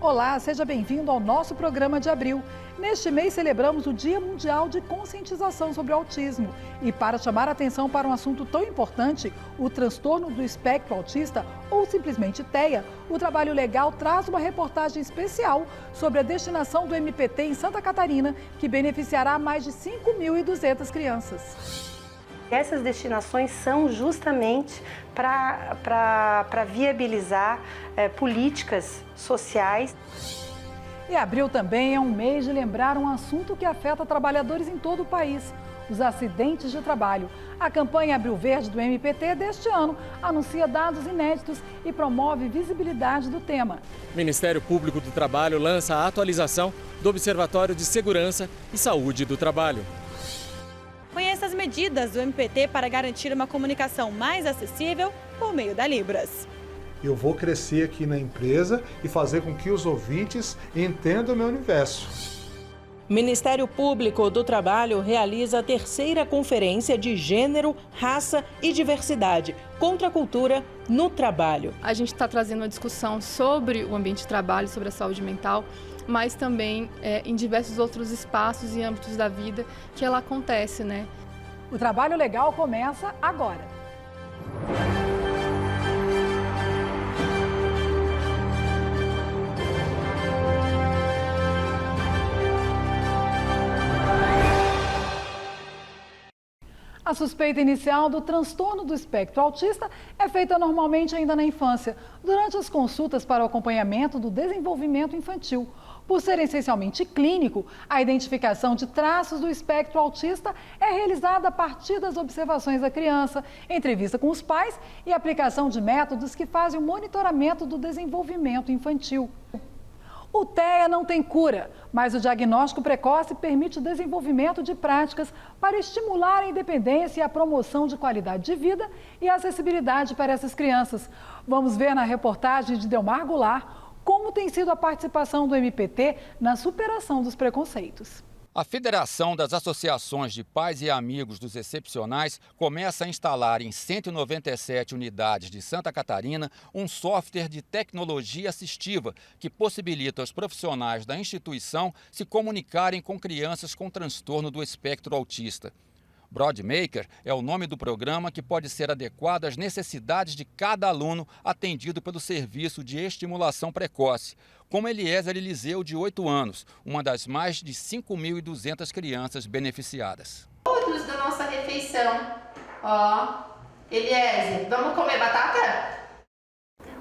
Olá, seja bem-vindo ao nosso programa de abril. Neste mês celebramos o Dia Mundial de Conscientização sobre o Autismo. E para chamar a atenção para um assunto tão importante, o transtorno do espectro autista, ou simplesmente TEA, o Trabalho Legal traz uma reportagem especial sobre a destinação do MPT em Santa Catarina, que beneficiará mais de 5.200 crianças. Essas destinações são justamente para viabilizar políticas sociais. E abril também é um mês de lembrar um assunto que afeta trabalhadores em todo o país: os acidentes de trabalho. A campanha Abril Verde do MPT deste ano anuncia dados inéditos e promove visibilidade do tema. O Ministério Público do Trabalho lança a atualização do Observatório de Segurança e Saúde do Trabalho. Conheça as medidas do MPT para garantir uma comunicação mais acessível por meio da Libras. Eu vou crescer aqui na empresa e fazer com que os ouvintes entendam o meu universo. Ministério Público do Trabalho realiza a 3ª Conferência de Gênero, Raça e Diversidade contra a Cultura no Trabalho. A gente está trazendo uma discussão sobre o ambiente de trabalho, sobre a saúde mental, mas também em diversos outros espaços e âmbitos da vida que ela acontece, né? O Trabalho Legal começa agora. A suspeita inicial do transtorno do espectro autista é feita normalmente ainda na infância, durante as consultas para o acompanhamento do desenvolvimento infantil. Por ser essencialmente clínico, a identificação de traços do espectro autista é realizada a partir das observações da criança, entrevista com os pais e aplicação de métodos que fazem o monitoramento do desenvolvimento infantil. O TEA não tem cura, mas o diagnóstico precoce permite o desenvolvimento de práticas para estimular a independência e a promoção de qualidade de vida e acessibilidade para essas crianças. Vamos ver na reportagem de Delmar Goulart como tem sido a participação do MPT na superação dos preconceitos. A Federação das Associações de Pais e Amigos dos Excepcionais começa a instalar em 197 unidades de Santa Catarina um software de tecnologia assistiva que possibilita aos profissionais da instituição se comunicarem com crianças com transtorno do espectro autista. Broadmaker é o nome do programa que pode ser adequado às necessidades de cada aluno atendido pelo Serviço de Estimulação Precoce, como Eliezer Eliseu, de 8 anos, uma das mais de 5.200 crianças beneficiadas. Todos da nossa refeição. Eliezer, vamos comer batata?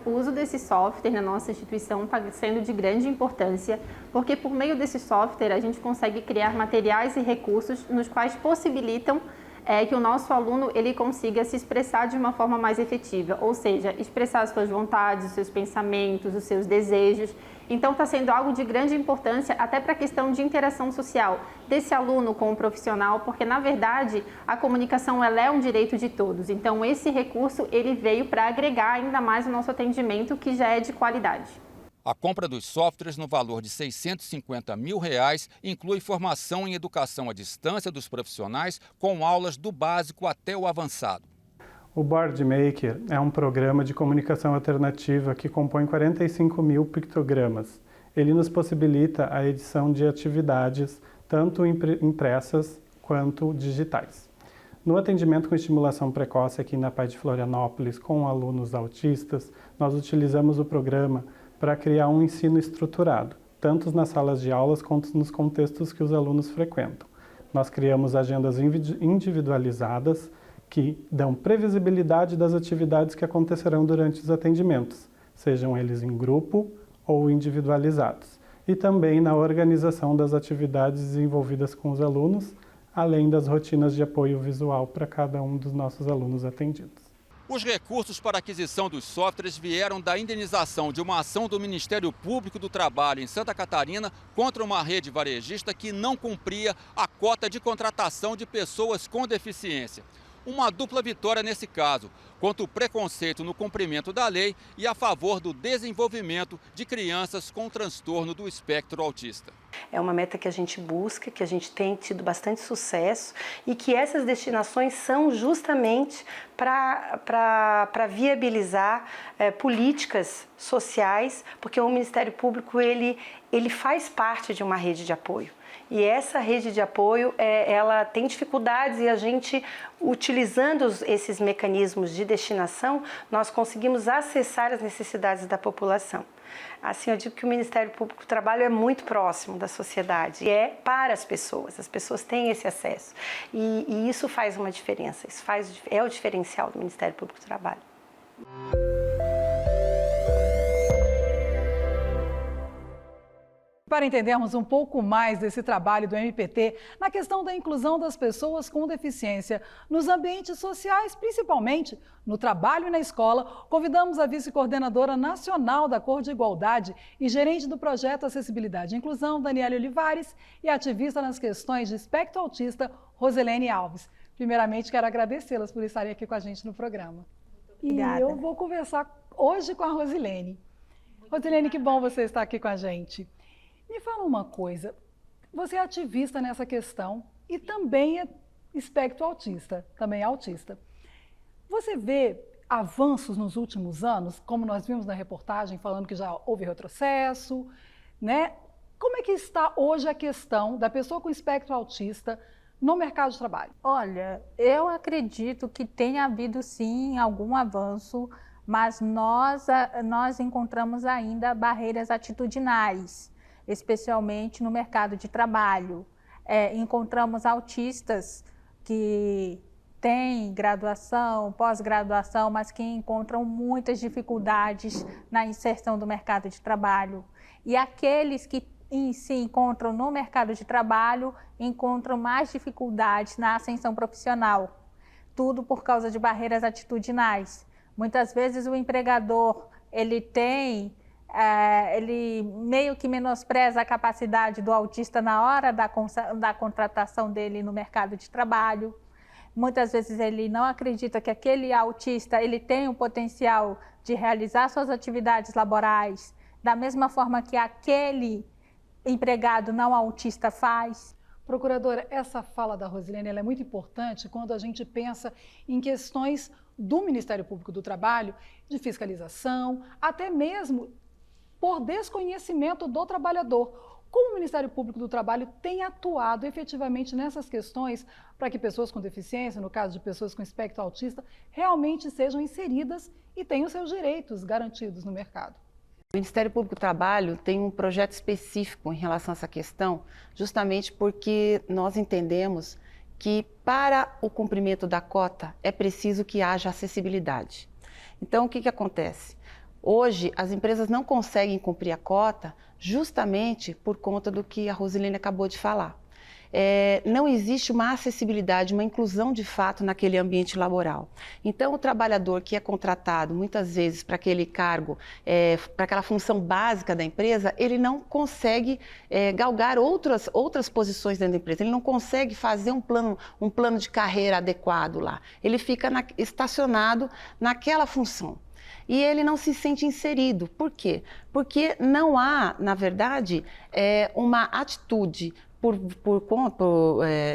O uso desse software na nossa instituição está sendo de grande importância, porque por meio desse software a gente consegue criar materiais e recursos nos quais possibilitam que o nosso aluno ele consiga se expressar de uma forma mais efetiva, ou seja, expressar as suas vontades, os seus pensamentos, os seus desejos. Então está sendo algo de grande importância até para a questão de interação social desse aluno com o profissional, porque na verdade a comunicação ela é um direito de todos. Então esse recurso ele veio para agregar ainda mais o nosso atendimento, que já é de qualidade. A compra dos softwares no valor de R$ 650 mil inclui formação em educação à distância dos profissionais com aulas do básico até o avançado. O Boardmaker é um programa de comunicação alternativa que compõe 45 mil pictogramas. Ele nos possibilita a edição de atividades, tanto impressas quanto digitais. No atendimento com estimulação precoce aqui na PAI de Florianópolis com alunos autistas, nós utilizamos o programa para criar um ensino estruturado, tanto nas salas de aulas quanto nos contextos que os alunos frequentam. Nós criamos agendas individualizadas, que dão previsibilidade das atividades que acontecerão durante os atendimentos, sejam eles em grupo ou individualizados, e também na organização das atividades desenvolvidas com os alunos, além das rotinas de apoio visual para cada um dos nossos alunos atendidos. Os recursos para a aquisição dos softwares vieram da indenização de uma ação do Ministério Público do Trabalho em Santa Catarina contra uma rede varejista que não cumpria a cota de contratação de pessoas com deficiência. Uma dupla vitória nesse caso, contra o preconceito no cumprimento da lei e a favor do desenvolvimento de crianças com transtorno do espectro autista. É uma meta que a gente busca, que a gente tem tido bastante sucesso e que essas destinações são justamente para viabilizar políticas sociais, porque o Ministério Público ele faz parte de uma rede de apoio. E essa rede de apoio, ela tem dificuldades e a gente, utilizando esses mecanismos de destinação, nós conseguimos acessar as necessidades da população. Assim, eu digo que o Ministério Público do Trabalho é muito próximo da sociedade, é para as pessoas têm esse acesso. E isso faz uma diferença, é o diferencial do Ministério Público do Trabalho. Para entendermos um pouco mais desse trabalho do MPT na questão da inclusão das pessoas com deficiência nos ambientes sociais, principalmente no trabalho e na escola, convidamos a vice-coordenadora nacional da Cor de Igualdade e gerente do projeto Acessibilidade e Inclusão, Daniela Olivares, e ativista nas questões de espectro autista, Rosilene Alves. Primeiramente, quero agradecê-las por estarem aqui com a gente no programa. Obrigada. E eu vou conversar hoje com a Rosilene. Rosilene, que bom você estar aqui com a gente. Me fala uma coisa, você é ativista nessa questão e também é espectro autista, também é autista. Você vê avanços nos últimos anos, como nós vimos na reportagem, falando que já houve retrocesso, né? Como é que está hoje a questão da pessoa com espectro autista no mercado de trabalho? Olha, eu acredito que tenha havido sim algum avanço, mas nós encontramos ainda barreiras atitudinais, especialmente no mercado de trabalho. Encontramos autistas que têm graduação, pós-graduação, mas que encontram muitas dificuldades na inserção do mercado de trabalho. E aqueles que se encontram no mercado de trabalho encontram mais dificuldades na ascensão profissional. Tudo por causa de barreiras atitudinais. Muitas vezes o empregador, ele meio que menospreza a capacidade do autista na hora da contratação dele no mercado de trabalho. Muitas vezes ele não acredita que aquele autista ele tem o potencial de realizar suas atividades laborais da mesma forma que aquele empregado não autista faz. Procuradora, essa fala da Rosilene ela é muito importante quando a gente pensa em questões do Ministério Público do Trabalho, de fiscalização, até mesmo por desconhecimento do trabalhador. Como o Ministério Público do Trabalho tem atuado efetivamente nessas questões para que pessoas com deficiência, no caso de pessoas com espectro autista, realmente sejam inseridas e tenham seus direitos garantidos no mercado? O Ministério Público do Trabalho tem um projeto específico em relação a essa questão, justamente porque nós entendemos que para o cumprimento da cota é preciso que haja acessibilidade. Então, o que acontece? Hoje, as empresas não conseguem cumprir a cota justamente por conta do que a Rosilene acabou de falar. Não existe uma acessibilidade, uma inclusão de fato naquele ambiente laboral. Então, o trabalhador que é contratado muitas vezes para aquele cargo, para aquela função básica da empresa, ele não consegue galgar outras posições dentro da empresa, ele não consegue fazer um plano de carreira adequado lá. Ele fica estacionado naquela função. E ele não se sente inserido. Por quê? Porque não há, na verdade, uma atitude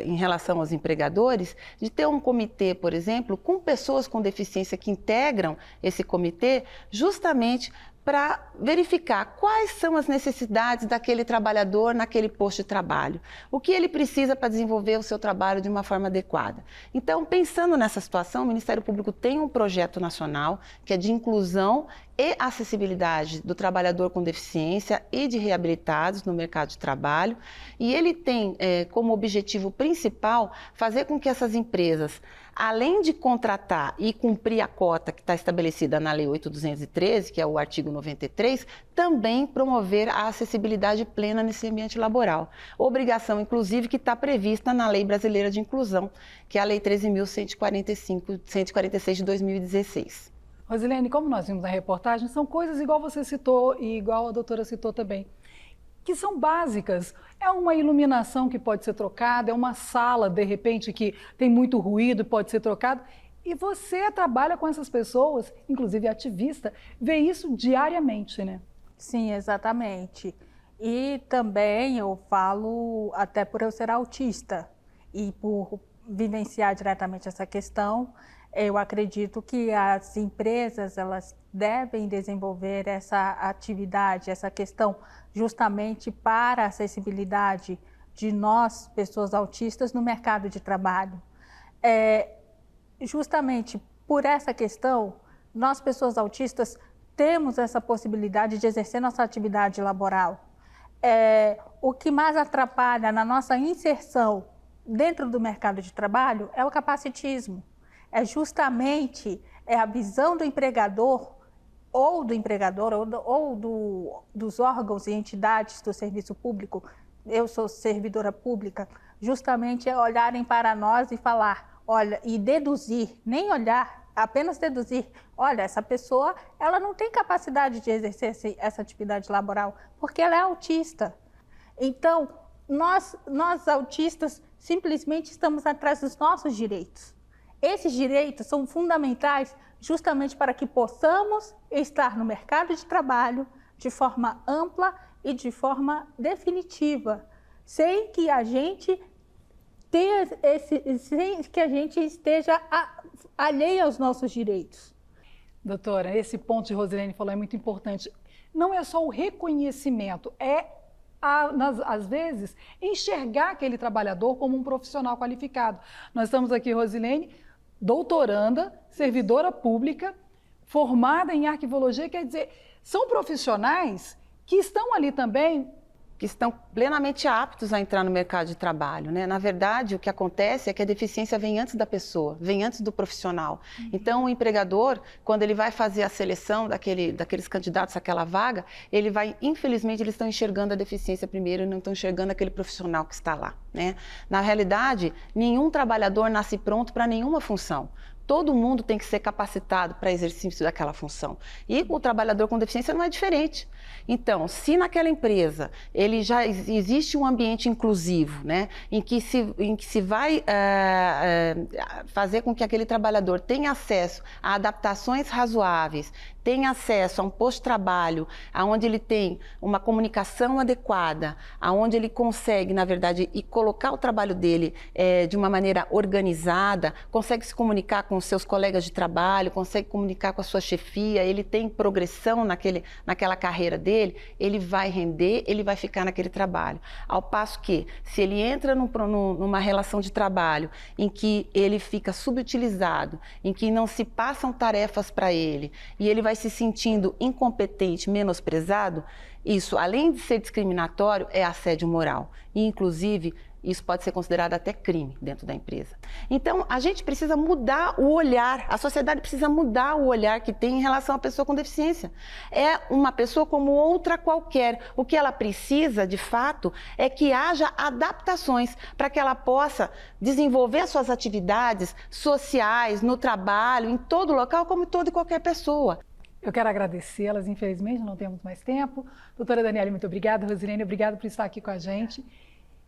em relação aos empregadores, de ter um comitê, por exemplo, com pessoas com deficiência que integram esse comitê, justamente para verificar quais são as necessidades daquele trabalhador naquele posto de trabalho. O que ele precisa para desenvolver o seu trabalho de uma forma adequada. Então, pensando nessa situação, o Ministério Público tem um projeto nacional que é de inclusão e acessibilidade do trabalhador com deficiência e de reabilitados no mercado de trabalho. E ele tem como objetivo principal fazer com que essas empresas, além de contratar e cumprir a cota que está estabelecida na Lei 8.213, que é o artigo 93, também promover a acessibilidade plena nesse ambiente laboral. Obrigação, inclusive, que está prevista na Lei Brasileira de Inclusão, que é a Lei 13.146 de 2016. Rosilene, como nós vimos na reportagem, são coisas igual você citou e igual a doutora citou também, que são básicas. É uma iluminação que pode ser trocada, é uma sala, de repente, que tem muito ruído e pode ser trocada. E você trabalha com essas pessoas, inclusive ativista, vê isso diariamente, né? Sim, exatamente. E também eu falo, até por eu ser autista e por vivenciar diretamente essa questão, eu acredito que as empresas elas devem desenvolver essa atividade, essa questão justamente para a acessibilidade de nós, pessoas autistas, no mercado de trabalho. Justamente por essa questão, nós, pessoas autistas, temos essa possibilidade de exercer nossa atividade laboral. O que mais atrapalha na nossa inserção dentro do mercado de trabalho é o capacitismo. É justamente a visão do empregador ou dos órgãos e entidades do serviço público. Eu sou servidora pública, justamente é olharem para nós e falar, olha, e deduzir, nem olhar, apenas deduzir, olha, essa pessoa, ela não tem capacidade de exercer essa atividade laboral, porque ela é autista. Então, nós autistas, simplesmente estamos atrás dos nossos direitos. Esses direitos são fundamentais justamente para que possamos estar no mercado de trabalho de forma ampla e de forma definitiva, sem que a gente esteja alheio aos nossos direitos. Doutora, esse ponto que Rosilene falou é muito importante. Não é só o reconhecimento, às vezes, enxergar aquele trabalhador como um profissional qualificado. Nós estamos aqui, Rosilene, doutoranda, servidora pública, formada em arquivologia, quer dizer, são profissionais que estão ali também, que estão plenamente aptos a entrar no mercado de trabalho, né? Na verdade, o que acontece é que a deficiência vem antes da pessoa, vem antes do profissional. Então, o empregador, quando ele vai fazer a seleção daqueles candidatos àquela vaga, infelizmente, eles estão enxergando a deficiência primeiro e não estão enxergando aquele profissional que está lá, né? Na realidade, nenhum trabalhador nasce pronto para nenhuma função. Todo mundo tem que ser capacitado para exercício daquela função. E o trabalhador com deficiência não é diferente. Então, se naquela empresa já existe um ambiente inclusivo, né, em que se vai fazer com que aquele trabalhador tenha acesso a adaptações razoáveis, tenha acesso a um posto de trabalho, onde ele tem uma comunicação adequada, onde ele consegue, na verdade, colocar o trabalho dele de uma maneira organizada, consegue se comunicar com os seus colegas de trabalho, consegue comunicar com a sua chefia, ele tem progressão naquela carreira dele, ele vai render, ele vai ficar naquele trabalho. Ao passo que, se ele entra numa relação de trabalho em que ele fica subutilizado, em que não se passam tarefas para ele, e ele vai se sentindo incompetente, menosprezado, isso, além de ser discriminatório, é assédio moral. E, inclusive, isso pode ser considerado até crime dentro da empresa. Então, a gente precisa mudar o olhar, a sociedade precisa mudar o olhar que tem em relação à pessoa com deficiência. É uma pessoa como outra qualquer. O que ela precisa, de fato, é que haja adaptações para que ela possa desenvolver suas atividades sociais, no trabalho, em todo local, como toda e qualquer pessoa. Eu quero agradecê-las, infelizmente não temos mais tempo. Doutora Daniele, muito obrigada. Rosilene, obrigada por estar aqui com a gente.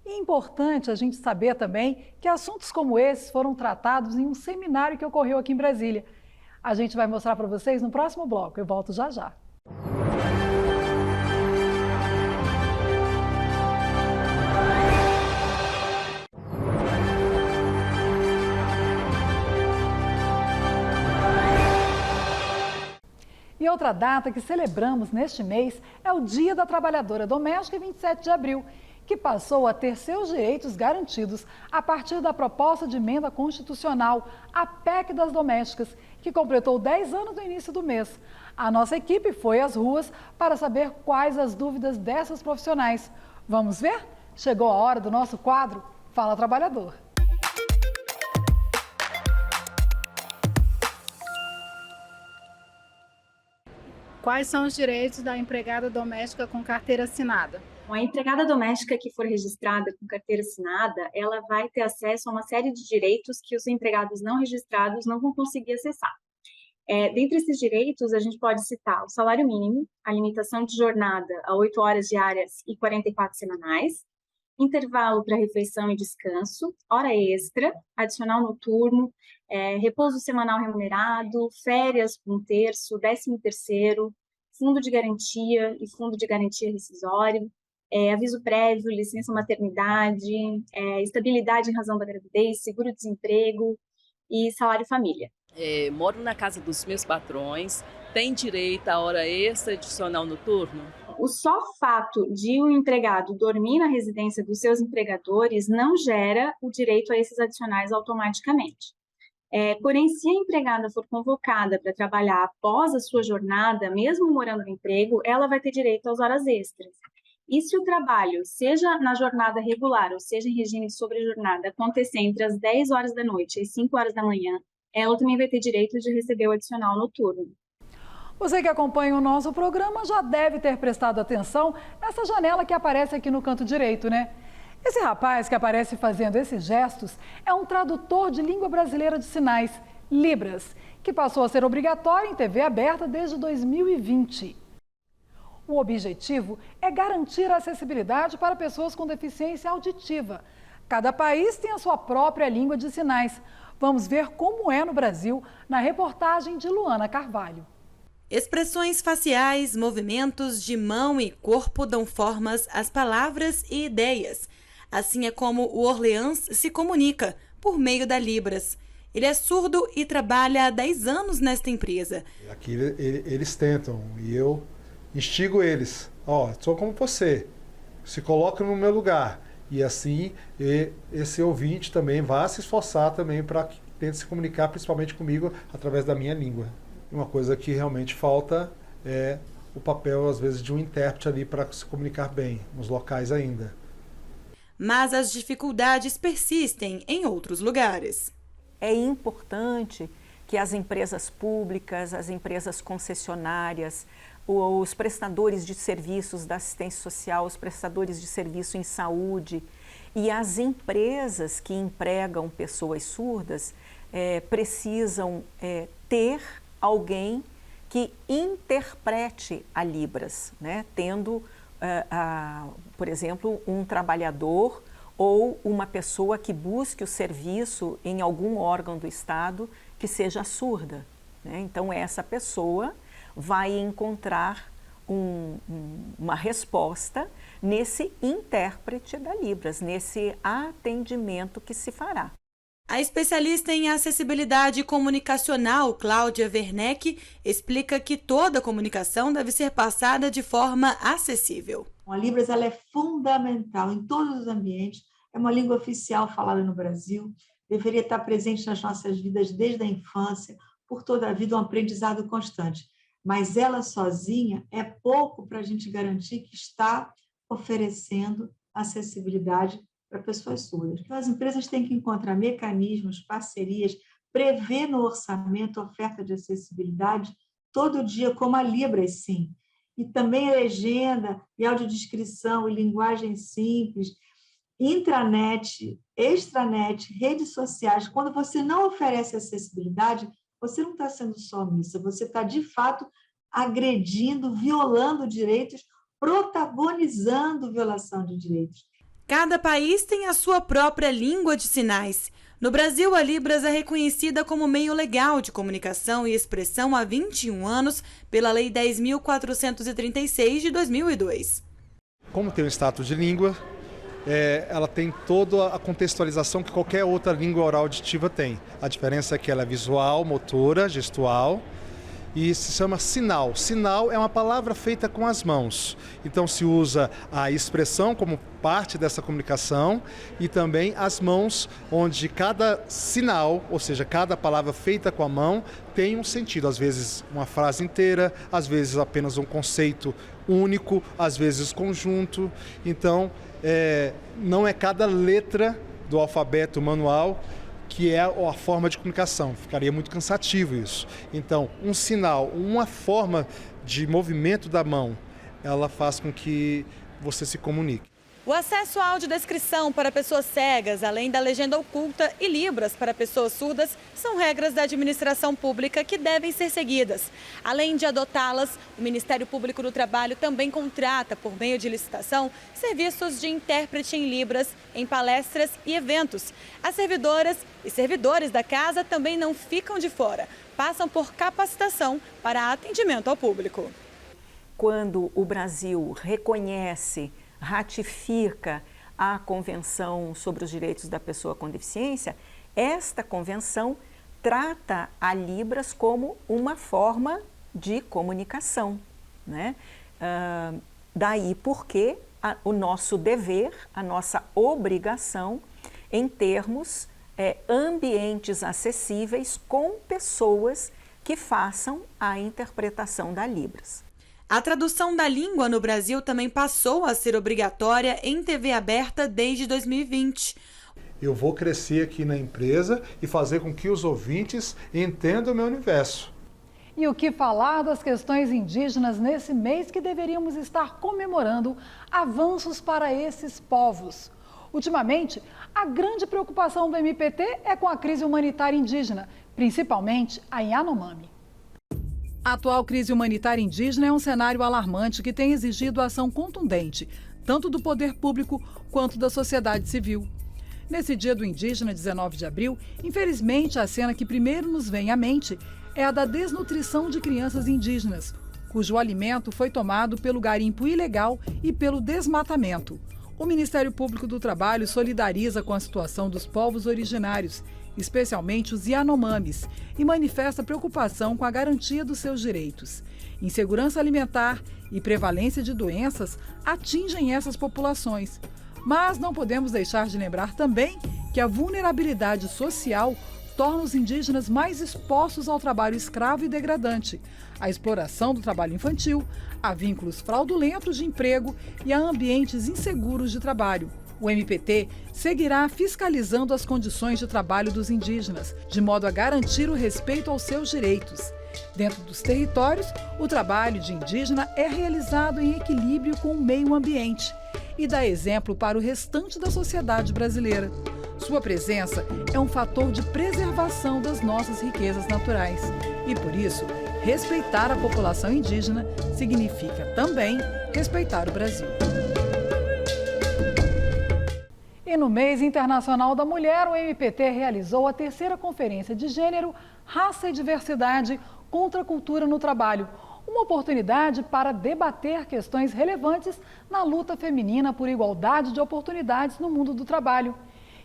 E é importante a gente saber também que assuntos como esses foram tratados em um seminário que ocorreu aqui em Brasília. A gente vai mostrar para vocês no próximo bloco. Eu volto já já. E outra data que celebramos neste mês é o Dia da Trabalhadora Doméstica, 27 de abril, que passou a ter seus direitos garantidos a partir da proposta de emenda constitucional, a PEC das Domésticas, que completou 10 anos no início do mês. A nossa equipe foi às ruas para saber quais as dúvidas dessas profissionais. Vamos ver? Chegou a hora do nosso quadro Fala Trabalhador. Quais são os direitos da empregada doméstica com carteira assinada? A empregada doméstica que for registrada com carteira assinada, ela vai ter acesso a uma série de direitos que os empregados não registrados não vão conseguir acessar. Dentre esses direitos, a gente pode citar o salário mínimo, a limitação de jornada a 8 horas diárias e 44 semanais, intervalo para refeição e descanso, hora extra, adicional noturno, repouso semanal remunerado, férias por 1/3, 13º, fundo de garantia e fundo de garantia rescisório, aviso prévio, licença maternidade, estabilidade em razão da gravidez, seguro-desemprego e salário-família. Moro na casa dos meus patrões, tem direito à hora extra adicional noturno? O só fato de o empregado dormir na residência dos seus empregadores não gera o direito a esses adicionais automaticamente. Porém, se a empregada for convocada para trabalhar após a sua jornada, mesmo morando no emprego, ela vai ter direito às horas extras. E se o trabalho, seja na jornada regular ou seja em regime de sobrejornada, acontecer entre as 10 horas da noite e as 5 horas da manhã, ela também vai ter direito de receber o adicional noturno. Você que acompanha o nosso programa já deve ter prestado atenção nessa janela que aparece aqui no canto direito, né? Esse rapaz que aparece fazendo esses gestos é um tradutor de língua brasileira de sinais, Libras, que passou a ser obrigatório em TV aberta desde 2020. O objetivo é garantir a acessibilidade para pessoas com deficiência auditiva. Cada país tem a sua própria língua de sinais. Vamos ver como é no Brasil na reportagem de Luana Carvalho. Expressões faciais, movimentos de mão e corpo dão formas às palavras e ideias. Assim é como o Orleans se comunica, por meio da Libras. Ele é surdo e trabalha há 10 anos nesta empresa. Aqui eles tentam e eu instigo eles. Sou como você, se coloca no meu lugar. E assim esse ouvinte também vai se esforçar também para que tente se comunicar principalmente comigo através da minha língua. Uma coisa que realmente falta é o papel, às vezes, de um intérprete ali para se comunicar bem, nos locais ainda. Mas as dificuldades persistem em outros lugares. É importante que as empresas públicas, as empresas concessionárias, os prestadores de serviços da assistência social, os prestadores de serviço em saúde e as empresas que empregam pessoas surdas precisam ter alguém que interprete a Libras, né? Tendo, por exemplo, um trabalhador ou uma pessoa que busque o serviço em algum órgão do Estado que seja surda, né? Então, essa pessoa vai encontrar uma resposta nesse intérprete da Libras, nesse atendimento que se fará. A especialista em acessibilidade comunicacional, Cláudia Werneck, explica que toda comunicação deve ser passada de forma acessível. A Libras ela é fundamental em todos os ambientes, é uma língua oficial falada no Brasil, deveria estar presente nas nossas vidas desde a infância, por toda a vida, um aprendizado constante. Mas ela sozinha é pouco para a gente garantir que está oferecendo acessibilidade para pessoas surdas. Então, as empresas têm que encontrar mecanismos, parcerias, prever no orçamento oferta de acessibilidade todo dia, como a Libras, sim. E também legenda e audiodescrição e linguagem simples, intranet, extranet, redes sociais. Quando você não oferece acessibilidade, você não está sendo só omissa, você está, de fato, agredindo, violando direitos, protagonizando violação de direitos. Cada país tem a sua própria língua de sinais. No Brasil, a Libras é reconhecida como meio legal de comunicação e expressão há 21 anos pela Lei 10.436 de 2002. Como tem o status de língua, ela tem toda a contextualização que qualquer outra língua oral auditiva tem. A diferença é que ela é visual, motora, gestual e se chama sinal. Sinal é uma palavra feita com as mãos. Então se usa a expressão como parte dessa comunicação e também as mãos, onde cada sinal, ou seja, cada palavra feita com a mão, tem um sentido. Às vezes uma frase inteira, às vezes apenas um conceito único, às vezes conjunto. Então, não é cada letra do alfabeto manual que é a forma de comunicação. Ficaria muito cansativo isso. Então, um sinal, uma forma de movimento da mão, ela faz com que você se comunique. O acesso à audiodescrição para pessoas cegas, além da legenda oculta e Libras para pessoas surdas, são regras da administração pública que devem ser seguidas. Além de adotá-las, o Ministério Público do Trabalho também contrata, por meio de licitação, serviços de intérprete em Libras em palestras e eventos. As servidoras e servidores da casa também não ficam de fora, passam por capacitação para atendimento ao público. Quando o Brasil reconhece ratifica a Convenção sobre os Direitos da Pessoa com Deficiência, esta convenção trata a Libras como uma forma de comunicação, né? Daí porque o nosso dever, a nossa obrigação em termos ambientes acessíveis com pessoas que façam a interpretação da Libras. A tradução da língua no Brasil também passou a ser obrigatória em TV aberta desde 2020. Eu vou crescer aqui na empresa e fazer com que os ouvintes entendam o meu universo. E o que falar das questões indígenas nesse mês que deveríamos estar comemorando avanços para esses povos? Ultimamente, a grande preocupação do MPT é com a crise humanitária indígena, principalmente a Yanomami. A atual crise humanitária indígena é um cenário alarmante que tem exigido ação contundente, tanto do poder público quanto da sociedade civil. Nesse dia do indígena, 19 de abril, infelizmente a cena que primeiro nos vem à mente é a da desnutrição de crianças indígenas, cujo alimento foi tomado pelo garimpo ilegal e pelo desmatamento. O Ministério Público do Trabalho solidariza com a situação dos povos originários, especialmente os Yanomamis, e manifesta preocupação com a garantia dos seus direitos. Insegurança alimentar e prevalência de doenças atingem essas populações. Mas não podemos deixar de lembrar também que a vulnerabilidade social torna os indígenas mais expostos ao trabalho escravo e degradante, à exploração do trabalho infantil, a vínculos fraudulentos de emprego e a ambientes inseguros de trabalho. O MPT seguirá fiscalizando as condições de trabalho dos indígenas, de modo a garantir o respeito aos seus direitos. Dentro dos territórios, o trabalho de indígena é realizado em equilíbrio com o meio ambiente e dá exemplo para o restante da sociedade brasileira. Sua presença é um fator de preservação das nossas riquezas naturais. E por isso, respeitar a população indígena significa também respeitar o Brasil. E no mês internacional da mulher, o MPT realizou a 3ª Conferência de Gênero, Raça e Diversidade contra a Cultura no Trabalho. Uma oportunidade para debater questões relevantes na luta feminina por igualdade de oportunidades no mundo do trabalho.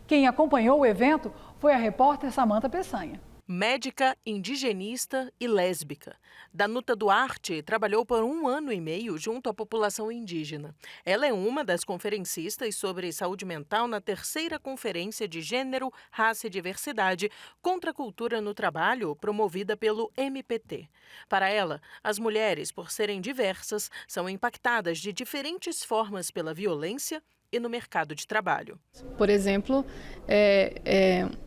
Quem acompanhou o evento foi a repórter Samanta Peçanha. Médica, indigenista e lésbica, Danuta Duarte trabalhou por 1 ano e meio junto à população indígena. Ela é uma das conferencistas sobre saúde mental na 3ª Conferência de Gênero, Raça e Diversidade contra a Cultura no Trabalho, promovida pelo MPT. Para ela, as mulheres, por serem diversas, são impactadas de diferentes formas pela violência e no mercado de trabalho. Por exemplo,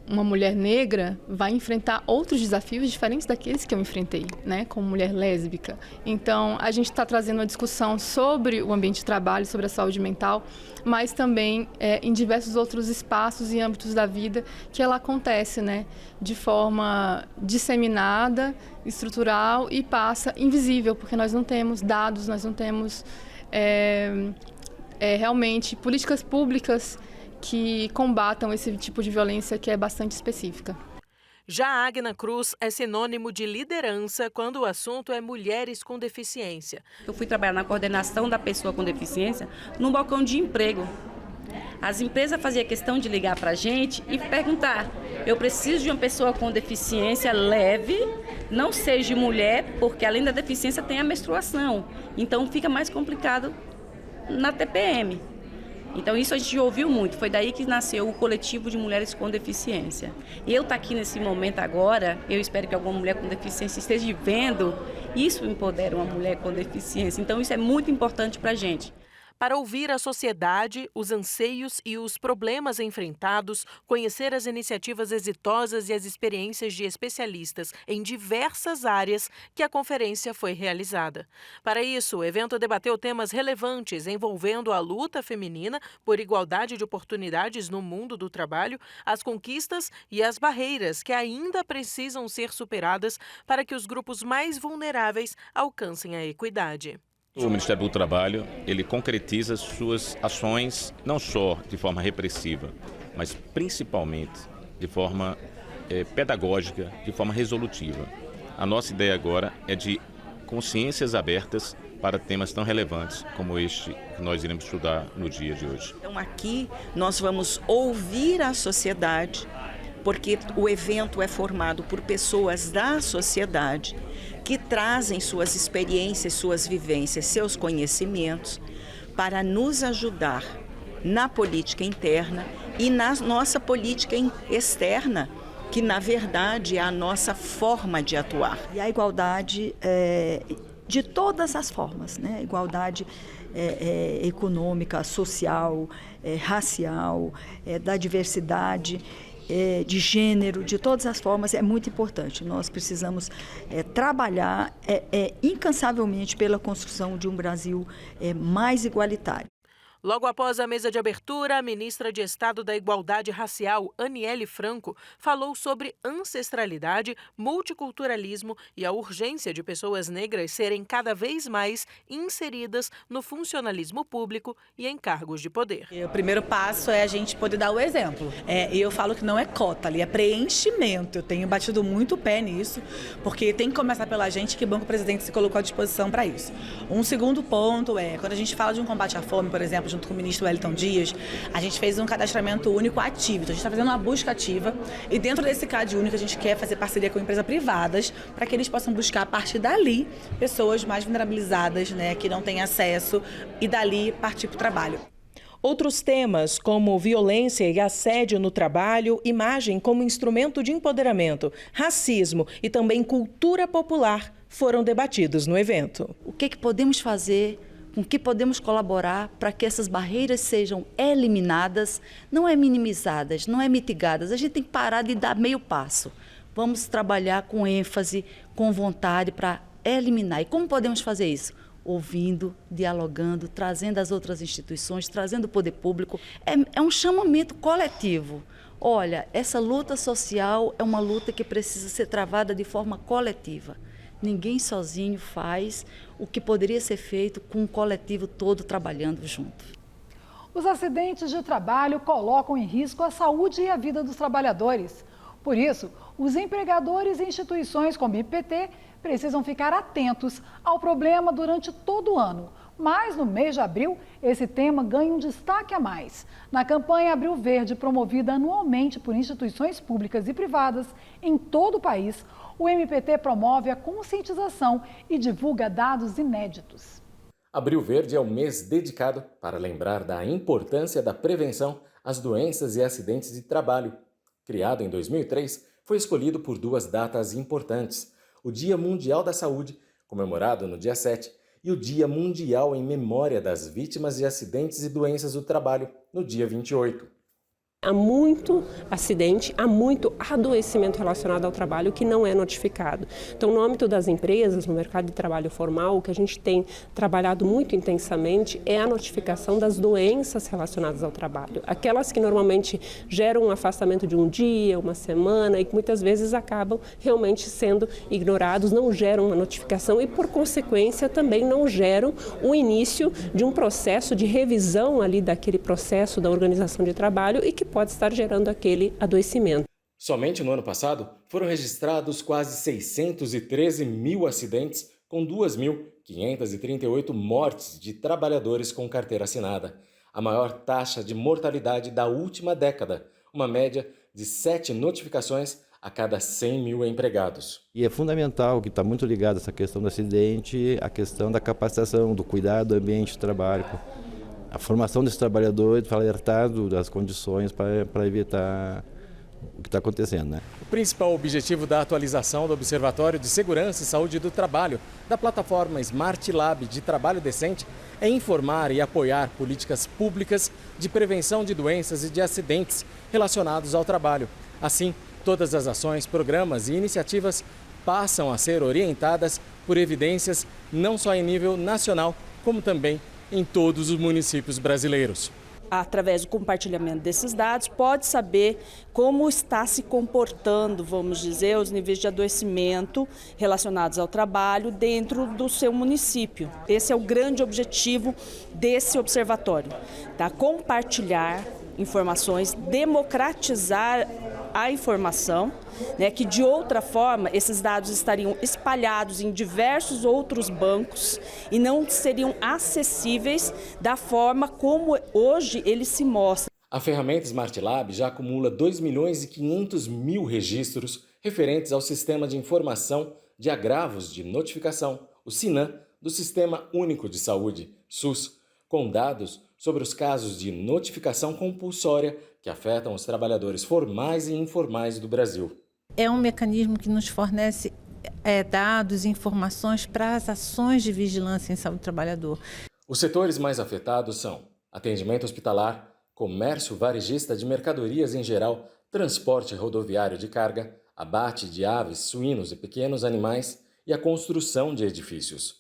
uma mulher negra vai enfrentar outros desafios diferentes daqueles que eu enfrentei, né, como mulher lésbica. Então, a gente está trazendo uma discussão sobre o ambiente de trabalho, sobre a saúde mental, mas também em diversos outros espaços e âmbitos da vida que ela acontece, né, de forma disseminada, estrutural e passa invisível, porque nós não temos dados, nós não temos realmente políticas públicas que combatam esse tipo de violência que é bastante específica. Já a Agna Cruz é sinônimo de liderança quando o assunto é mulheres com deficiência. Eu fui trabalhar na coordenação da pessoa com deficiência num balcão de emprego. As empresas faziam questão de ligar para a gente e perguntar: eu preciso de uma pessoa com deficiência leve, não seja mulher, porque além da deficiência tem a menstruação. Então fica mais complicado na TPM. Então isso a gente ouviu muito, foi daí que nasceu o coletivo de mulheres com deficiência. Eu estou aqui nesse momento agora, eu espero que alguma mulher com deficiência esteja vendo, isso empodera uma mulher com deficiência, então isso é muito importante para a gente. Para ouvir a sociedade, os anseios e os problemas enfrentados, conhecer as iniciativas exitosas e as experiências de especialistas em diversas áreas que a conferência foi realizada. Para isso, o evento debateu temas relevantes envolvendo a luta feminina por igualdade de oportunidades no mundo do trabalho, as conquistas e as barreiras que ainda precisam ser superadas para que os grupos mais vulneráveis alcancem a equidade. O Ministério do Trabalho, ele concretiza suas ações não só de forma repressiva, mas principalmente de forma pedagógica, de forma resolutiva. A nossa ideia agora é de consciências abertas para temas tão relevantes como este que nós iremos estudar no dia de hoje. Então aqui nós vamos ouvir a sociedade, porque o evento é formado por pessoas da sociedade que trazem suas experiências, suas vivências, seus conhecimentos para nos ajudar na política interna e na nossa política externa, que na verdade é a nossa forma de atuar. E a igualdade de todas as formas, né? Igualdade econômica, social, racial, da diversidade, de gênero, de todas as formas, é muito importante. Nós precisamos trabalhar incansavelmente pela construção de um Brasil mais igualitário. Logo após a mesa de abertura, a ministra de Estado da Igualdade Racial, Aniele Franco, falou sobre ancestralidade, multiculturalismo e a urgência de pessoas negras serem cada vez mais inseridas no funcionalismo público e em cargos de poder. O primeiro passo é a gente poder dar o exemplo. E eu falo que não é cota, ali é preenchimento. Eu tenho batido muito o pé nisso, porque tem que começar pela gente, que o Banco Presidente se colocou à disposição para isso. Um segundo ponto quando a gente fala de um combate à fome, por exemplo, junto com o ministro Wellington Dias, a gente fez um cadastramento único ativo. Então, a gente está fazendo uma busca ativa e dentro desse CAD único a gente quer fazer parceria com empresas privadas para que eles possam buscar a partir dali pessoas mais vulnerabilizadas, né, que não têm acesso e dali partir para o trabalho. Outros temas, como violência e assédio no trabalho, imagem como instrumento de empoderamento, racismo e também cultura popular, foram debatidos no evento. O que podemos fazer, com que podemos colaborar para que essas barreiras sejam eliminadas, não é minimizadas, não é mitigadas. A gente tem que parar de dar meio passo. Vamos trabalhar com ênfase, com vontade para eliminar. E como podemos fazer isso? Ouvindo, dialogando, trazendo as outras instituições, trazendo o poder público. É um chamamento coletivo. Olha, essa luta social é uma luta que precisa ser travada de forma coletiva. Ninguém sozinho faz o que poderia ser feito com o coletivo todo trabalhando junto. Os acidentes de trabalho colocam em risco a saúde e a vida dos trabalhadores. Por isso, os empregadores e instituições como o IPT precisam ficar atentos ao problema durante todo o ano. Mas no mês de abril, esse tema ganha um destaque a mais. Na campanha Abril Verde, promovida anualmente por instituições públicas e privadas em todo o país, o MPT promove a conscientização e divulga dados inéditos. Abril Verde é um mês dedicado para lembrar da importância da prevenção às doenças e acidentes de trabalho. Criado em 2003, foi escolhido por duas datas importantes: o Dia Mundial da Saúde, comemorado no dia 7, e o Dia Mundial em Memória das Vítimas de Acidentes e Doenças do Trabalho, no dia 28. Há muito acidente, há muito adoecimento relacionado ao trabalho que não é notificado. Então, no âmbito das empresas, no mercado de trabalho formal, o que a gente tem trabalhado muito intensamente é a notificação das doenças relacionadas ao trabalho. Aquelas que normalmente geram um afastamento de um dia, uma semana e que muitas vezes acabam realmente sendo ignorados, não geram uma notificação e, por consequência, também não geram o início de um processo de revisão ali daquele processo da organização de trabalho e que pode estar gerando aquele adoecimento. Somente no ano passado foram registrados quase 613 mil acidentes, com 2.538 mortes de trabalhadores com carteira assinada, a maior taxa de mortalidade da última década, uma média de 7 notificações a cada 100 mil empregados. E é fundamental, que está muito ligado a essa questão do acidente, a questão da capacitação, do cuidado do ambiente de trabalho, a formação desse trabalhador, para alertar das condições para evitar o que está acontecendo, né? O principal objetivo da atualização do Observatório de Segurança e Saúde do Trabalho, da plataforma Smart Lab de Trabalho Decente, é informar e apoiar políticas públicas de prevenção de doenças e de acidentes relacionados ao trabalho. Assim, todas as ações, programas e iniciativas passam a ser orientadas por evidências não só em nível nacional, como também em todos os municípios brasileiros. Através do compartilhamento desses dados, pode saber como está se comportando, vamos dizer, os níveis de adoecimento relacionados ao trabalho dentro do seu município. Esse é o grande objetivo desse observatório, tá? Compartilhar informações, democratizar a informação, né, que de outra forma esses dados estariam espalhados em diversos outros bancos e não seriam acessíveis da forma como hoje eles se mostram. A ferramenta Smart Lab já acumula 2.500.000 registros referentes ao Sistema de Informação de Agravos de Notificação, o SINAM, do Sistema Único de Saúde, SUS, com dados sobre os casos de notificação compulsória que afetam os trabalhadores formais e informais do Brasil. É um mecanismo que nos fornece dados e informações para as ações de vigilância em saúde do trabalhador. Os setores mais afetados são atendimento hospitalar, comércio varejista de mercadorias em geral, transporte rodoviário de carga, abate de aves, suínos e pequenos animais e a construção de edifícios.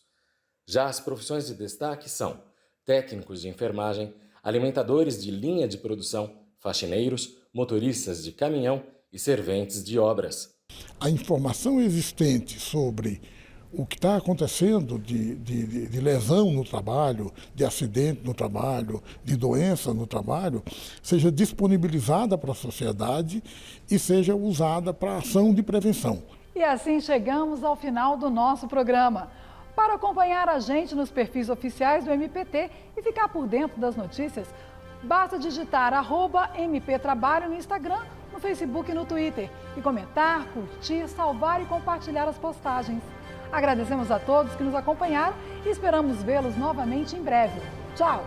Já as profissões de destaque são técnicos de enfermagem, alimentadores de linha de produção, faxineiros, motoristas de caminhão e serventes de obras. A informação existente sobre o que está acontecendo de lesão no trabalho, de acidente no trabalho, de doença no trabalho, seja disponibilizada para a sociedade e seja usada para ação de prevenção. E assim chegamos ao final do nosso programa. Para acompanhar a gente nos perfis oficiais do MPT e ficar por dentro das notícias, basta digitar @MPTrabalho no Instagram, no Facebook e no Twitter e comentar, curtir, salvar e compartilhar as postagens. Agradecemos a todos que nos acompanharam e esperamos vê-los novamente em breve. Tchau!